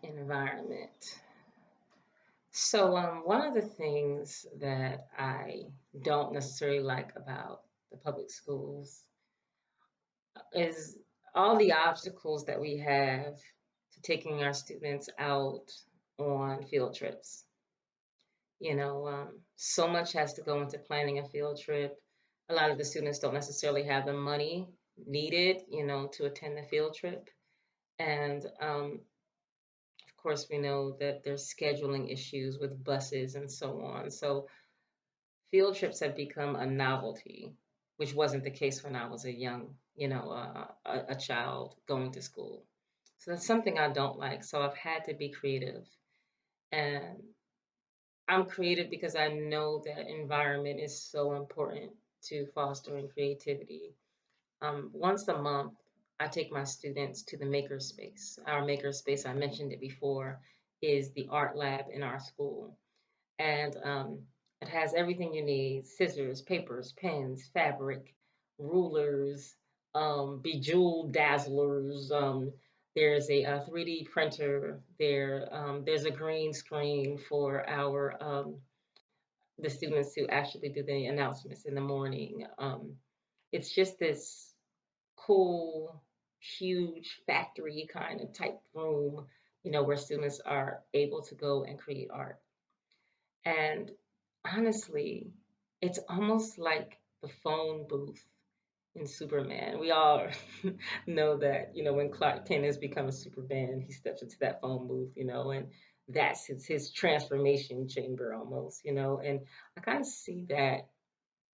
Environment. So, one of the things that I don't necessarily like about the public schools is all the obstacles that we have to taking our students out on field trips. So much has to go into planning a field trip. A lot of the students don't necessarily have the money needed, to attend the field trip. And of course, we know that there's scheduling issues with buses and so on. So field trips have become a novelty, which wasn't the case when I was a young, a child going to school. So that's something I don't like. So I've had to be creative. And I'm creative because I know that environment is so important to fostering creativity. Once a month, I take my students to the makerspace. Our makerspace, I mentioned it before, is the art lab in our school. And it has everything you need: scissors, papers, pens, fabric, rulers, bejeweled dazzlers. There's a 3D printer. There's a green screen for our the students who actually do the announcements in the morning. It's just this cool, huge factory kind of type room, where students are able to go and create art. And honestly, it's almost like the phone booth in Superman. We all know that, when Clark Kent has become a Superman, he steps into that phone booth, and that's his transformation chamber almost, and I kind of see that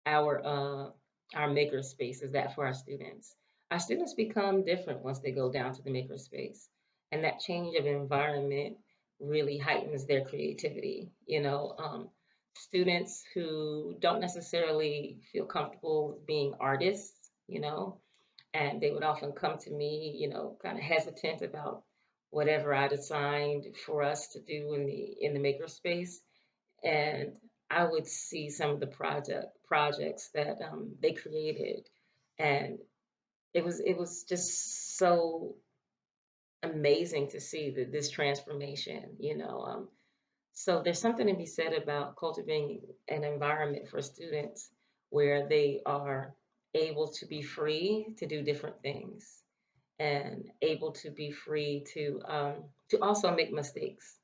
our uh our maker space is that for our students. Our students become different once they go down to the maker space. And that change of environment really heightens their creativity. Students who don't necessarily feel comfortable being artists, and they would often come to me, kind of hesitant about whatever I designed for us to do in the maker space. And I would see some of the projects that they created, and it was just so amazing to see that this transformation. So there's something to be said about cultivating an environment for students where they are able to be free to do different things and able to be free to also make mistakes.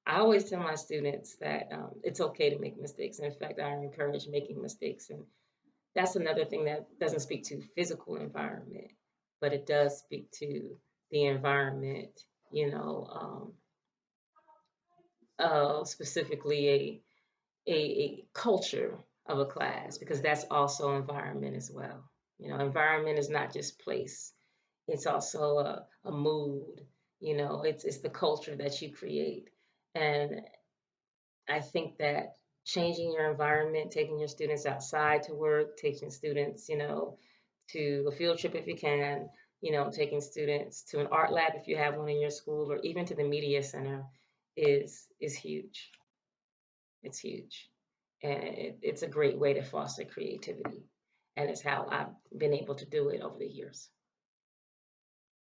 I always tell my students that it's okay to make mistakes. In fact, I encourage making mistakes. And that's another thing that doesn't speak to physical environment, but it does speak to the environment, you know, specifically a culture of a class, because that's also environment as well. Environment is not just place, it's also a mood. It's the culture that you create. And I think that changing your environment, taking your students outside to work, taking students, to a field trip if you can, taking students to an art lab if you have one in your school, or even to the media center is huge. It's huge. And it's a great way to foster creativity. And it's how I've been able to do it over the years.